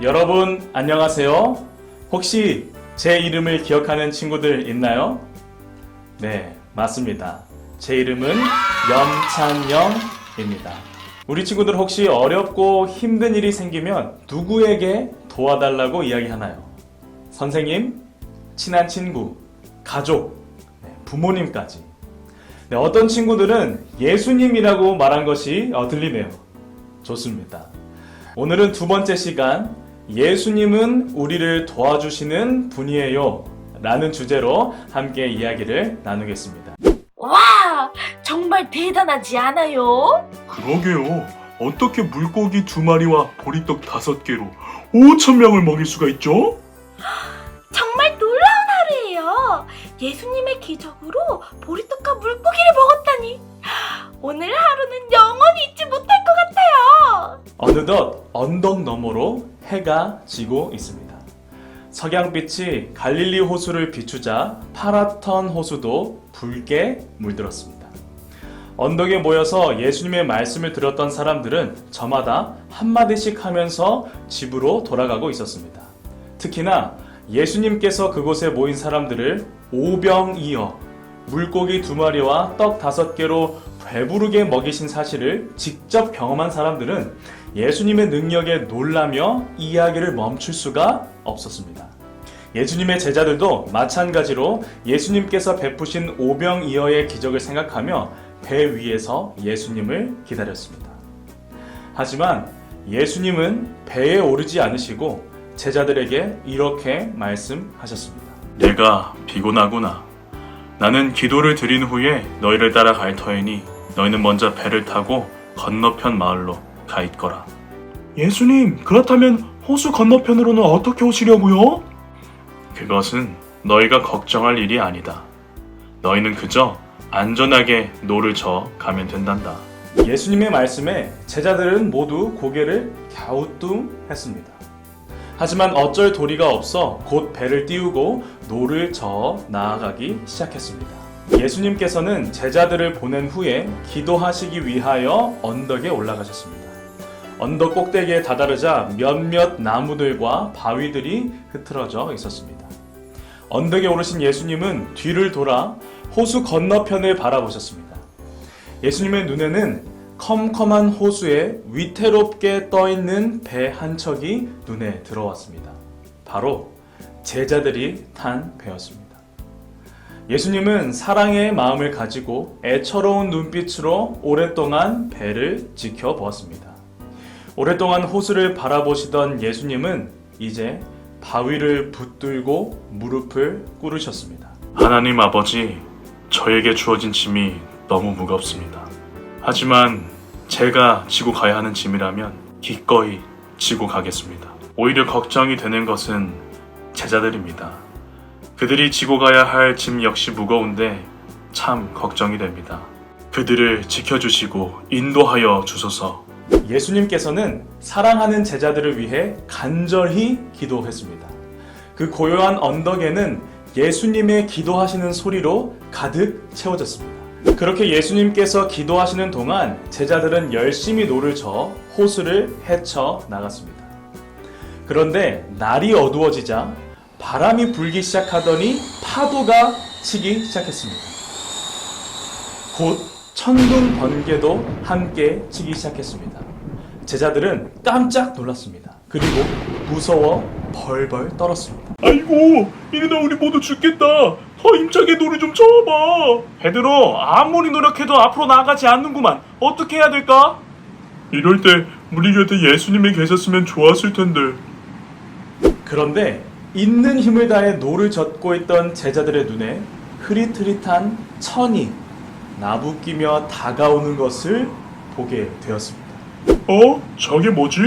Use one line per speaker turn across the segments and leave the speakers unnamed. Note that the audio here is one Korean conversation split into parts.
여러분 안녕하세요. 혹시 제 이름을 기억하는 친구들 있나요? 네, 맞습니다. 제 이름은 염찬영입니다. 우리 친구들 혹시 어렵고 힘든 일이 생기면 누구에게 도와달라고 이야기하나요? 선생님, 친한 친구, 가족, 부모님까지. 네, 어떤 친구들은 예수님이라고 말한 것이 들리네요. 좋습니다. 오늘은 두 번째 시간, 예수님은 우리를 도와주시는 분이에요 라는 주제로 함께 이야기를 나누겠습니다.
와, 정말 대단하지 않아요?
그러게요. 어떻게 물고기 2마리와 보리떡 5개로 5,000명을 먹일 수가 있죠?
정말 놀라운 하루예요. 예수님의 기적으로 보리떡과 물고기를 먹었다니. 오늘 하루는 영원히 잊지 못할 것 같아요.
어느덧 언덕 너머로 해가 지고 있습니다. 석양빛이 갈릴리 호수를 비추자 파라턴 호수도 붉게 물들었습니다. 언덕에 모여서 예수님의 말씀을 들었던 사람들은 저마다 한마디씩 하면서 집으로 돌아가고 있었습니다. 특히나 예수님께서 그곳에 모인 사람들을 오병이어 물고기 2마리와 떡 5개로 배부르게 먹이신 사실을 직접 경험한 사람들은 예수님의 능력에 놀라며 이야기를 멈출 수가 없었습니다. 예수님의 제자들도 마찬가지로 예수님께서 베푸신 오병이어의 기적을 생각하며 배 위에서 예수님을 기다렸습니다. 하지만 예수님은 배에 오르지 않으시고 제자들에게 이렇게 말씀하셨습니다.
내가 피곤하구나. 나는 기도를 드린 후에 너희를 따라 갈 터이니 너희는 먼저 배를 타고 건너편 마을로 가 있거라. 예수님, 그렇다면 호수 건너편으로는 어떻게 오시려고요? 그것은 너희가 걱정할 일이 아니다. 너희는 그저 안전하게 노를 저어 가면 된단다.
예수님의 말씀에 제자들은 모두 고개를 갸우뚱했습니다. 하지만 어쩔 도리가 없어 곧 배를 띄우고 노를 저어 나아가기 시작했습니다. 예수님께서는 제자들을 보낸 후에 기도하시기 위하여 언덕에 올라가셨습니다. 언덕 꼭대기에 다다르자 몇몇 나무들과 바위들이 흐트러져 있었습니다. 언덕에 오르신 예수님은 뒤를 돌아 호수 건너편을 바라보셨습니다. 예수님의 눈에는 컴컴한 호수에 위태롭게 떠있는 배 한 척이 눈에 들어왔습니다. 바로 제자들이 탄 배였습니다. 예수님은 사랑의 마음을 가지고 애처로운 눈빛으로 오랫동안 배를 지켜보았습니다. 오랫동안 호수를 바라보시던 예수님은 이제 바위를 붙들고 무릎을 꿇으셨습니다.
하나님 아버지, 저에게 주어진 짐이 너무 무겁습니다. 하지만 제가 지고 가야 하는 짐이라면 기꺼이 지고 가겠습니다. 오히려 걱정이 되는 것은 제자들입니다. 그들이 지고 가야 할 짐 역시 무거운데 참 걱정이 됩니다. 그들을 지켜주시고 인도하여 주소서.
예수님께서는 사랑하는 제자들을 위해 간절히 기도했습니다. 그 고요한 언덕에는 예수님의 기도하시는 소리로 가득 채워졌습니다. 그렇게 예수님께서 기도하시는 동안 제자들은 열심히 노를 저어 호수를 헤쳐 나갔습니다. 그런데 날이 어두워지자 바람이 불기 시작하더니 파도가 치기 시작했습니다. 곧 천둥 번개도 함께 치기 시작했습니다. 제자들은 깜짝 놀랐습니다. 그리고 무서워 벌벌 떨었습니다.
아이고, 이러다 우리 모두 죽겠다. 더 힘차게 노를 좀 저어봐. 베드로, 아무리 노력해도 앞으로 나아가지 않는구만. 어떻게 해야 될까? 이럴 때 우리 곁에 예수님이 계셨으면 좋았을 텐데.
그런데 있는 힘을 다해 노를 젓고 있던 제자들의 눈에 흐릿흐릿한 천이 나부끼며 다가오는 것을 보게 되었습니다.
저게 뭐지?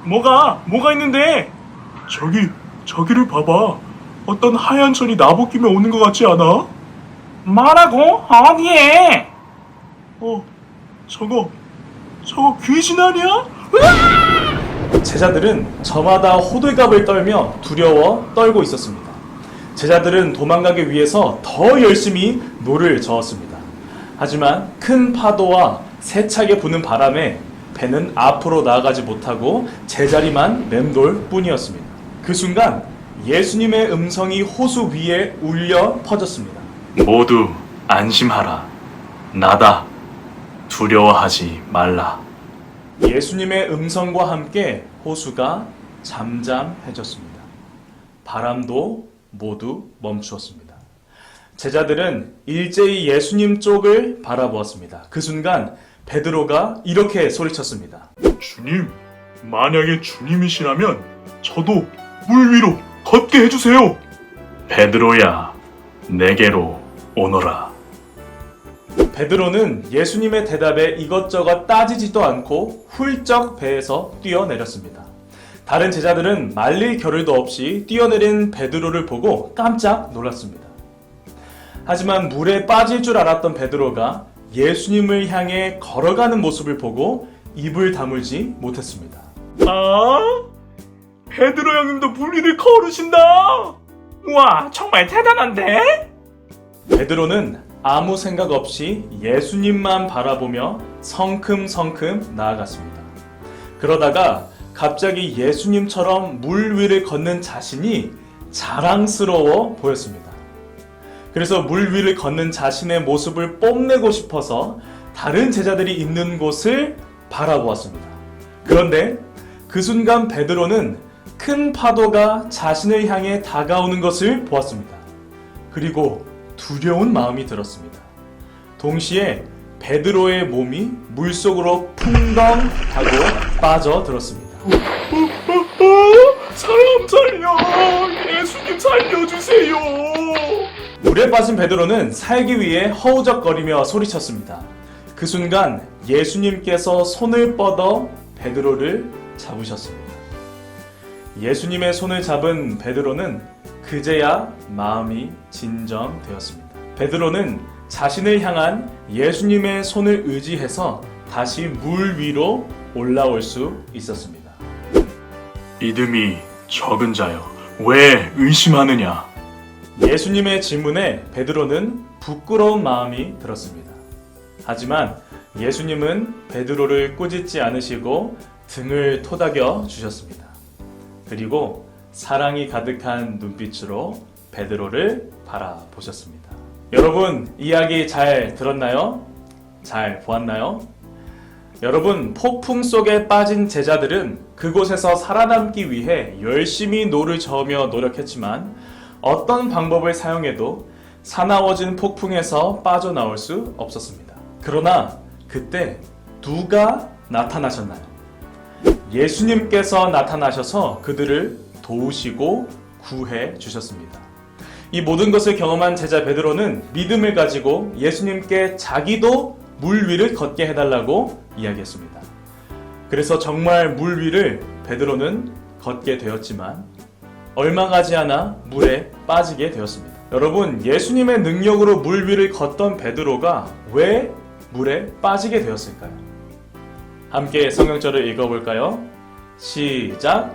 뭐가 있는데? 저기를 봐봐. 어떤 하얀 천이 나부끼며 오는 것 같지 않아? 뭐라고? 어디에? 저거 귀신 아니야?
제자들은 저마다 호들갑을 떨며 두려워 떨고 있었습니다. 제자들은 도망가기 위해서 더 열심히 노를 저었습니다. 하지만 큰 파도와 세차게 부는 바람에 배는 앞으로 나아가지 못하고 제자리만 맴돌 뿐이었습니다. 그 순간 예수님의 음성이 호수 위에 울려 퍼졌습니다.
모두 안심하라. 나다. 두려워하지 말라.
예수님의 음성과 함께 호수가 잠잠해졌습니다. 바람도 모두 멈추었습니다. 제자들은 일제히 예수님 쪽을 바라보았습니다. 그 순간 베드로가 이렇게 소리쳤습니다.
주님, 만약에 주님이시라면 저도 물 위로 걷게 해주세요. 베드로야, 내게로 오너라.
베드로는 예수님의 대답에 이것저것 따지지도 않고 훌쩍 배에서 뛰어내렸습니다. 다른 제자들은 말릴 겨를도 없이 뛰어내린 베드로를 보고 깜짝 놀랐습니다. 하지만 물에 빠질 줄 알았던 베드로가 예수님을 향해 걸어가는 모습을 보고 입을 다물지 못했습니다.
아, 베드로 형님도 물 위를 걸으신다. 와, 정말 대단한데?
베드로는 아무 생각 없이 예수님만 바라보며 성큼성큼 나아갔습니다. 그러다가 갑자기 예수님처럼 물 위를 걷는 자신이 자랑스러워 보였습니다. 그래서 물 위를 걷는 자신의 모습을 뽐내고 싶어서 다른 제자들이 있는 곳을 바라보았습니다. 그런데 그 순간 베드로는 큰 파도가 자신을 향해 다가오는 것을 보았습니다. 그리고 두려운 마음이 들었습니다. 동시에 베드로의 몸이 물속으로 풍덩 하고 빠져들었습니다.
사람 살려! 예수님 살려주세요!
물에 빠진 베드로는 살기 위해 허우적거리며 소리쳤습니다. 그 순간 예수님께서 손을 뻗어 베드로를 잡으셨습니다. 예수님의 손을 잡은 베드로는 그제야 마음이 진정되었습니다. 베드로는 자신을 향한 예수님의 손을 의지해서 다시 물 위로 올라올 수 있었습니다.
믿음이 적은 자여, 왜 의심하느냐?
예수님의 질문에 베드로는 부끄러운 마음이 들었습니다. 하지만 예수님은 베드로를 꾸짖지 않으시고 등을 토닥여 주셨습니다. 그리고 사랑이 가득한 눈빛으로 베드로를 바라보셨습니다. 여러분, 이야기 잘 들었나요? 잘 보았나요? 여러분, 폭풍 속에 빠진 제자들은 그곳에서 살아남기 위해 열심히 노를 저으며 노력했지만 어떤 방법을 사용해도 사나워진 폭풍에서 빠져나올 수 없었습니다. 그러나 그때 누가 나타나셨나요? 예수님께서 나타나셔서 그들을 도우시고 구해 주셨습니다. 이 모든 것을 경험한 제자 베드로는 믿음을 가지고 예수님께 자기도 물 위를 걷게 해달라고 이야기했습니다. 그래서 정말 물 위를 베드로는 걷게 되었지만 얼마 가지 않아 물에 빠지게 되었습니다. 여러분, 예수님의 능력으로 물 위를 걷던 베드로가 왜 물에 빠지게 되었을까요? 함께 성경절을 읽어볼까요? 시작!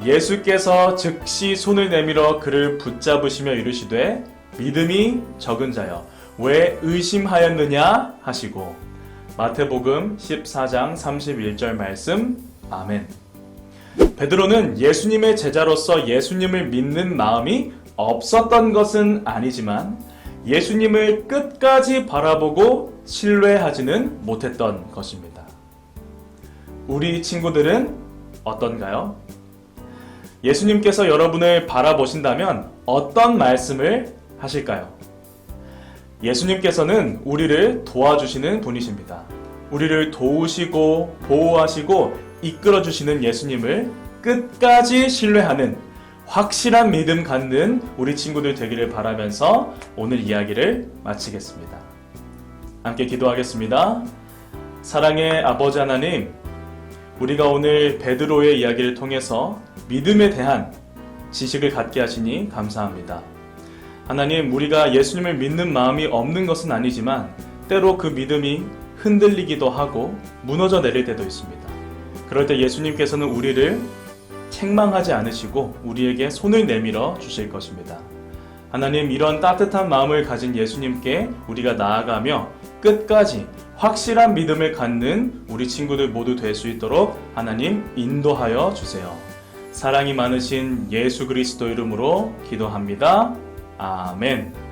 예수께서 즉시 손을 내밀어 그를 붙잡으시며 이르시되 믿음이 적은 자여 왜 의심하였느냐 하시고 마태복음 14장 31절 말씀 아멘. 베드로는 예수님의 제자로서 예수님을 믿는 마음이 없었던 것은 아니지만 예수님을 끝까지 바라보고 신뢰하지는 못했던 것입니다. 우리 친구들은 어떤가요? 예수님께서 여러분을 바라보신다면 어떤 말씀을 하실까요? 예수님께서는 우리를 도와주시는 분이십니다. 우리를 도우시고 보호하시고 이끌어주시는 예수님을 끝까지 신뢰하는 확실한 믿음 갖는 우리 친구들 되기를 바라면서 오늘 이야기를 마치겠습니다. 함께 기도하겠습니다. 사랑의 아버지 하나님, 우리가 오늘 베드로의 이야기를 통해서 믿음에 대한 지식을 갖게 하시니 감사합니다. 하나님, 우리가 예수님을 믿는 마음이 없는 것은 아니지만 때로 그 믿음이 흔들리기도 하고 무너져 내릴 때도 있습니다. 그럴 때 예수님께서는 우리를 책망하지 않으시고 우리에게 손을 내밀어 주실 것입니다. 하나님, 이런 따뜻한 마음을 가진 예수님께 우리가 나아가며 끝까지 확실한 믿음을 갖는 우리 친구들 모두 될 수 있도록 하나님 인도하여 주세요. 사랑이 많으신 예수 그리스도 이름으로 기도합니다. 아멘.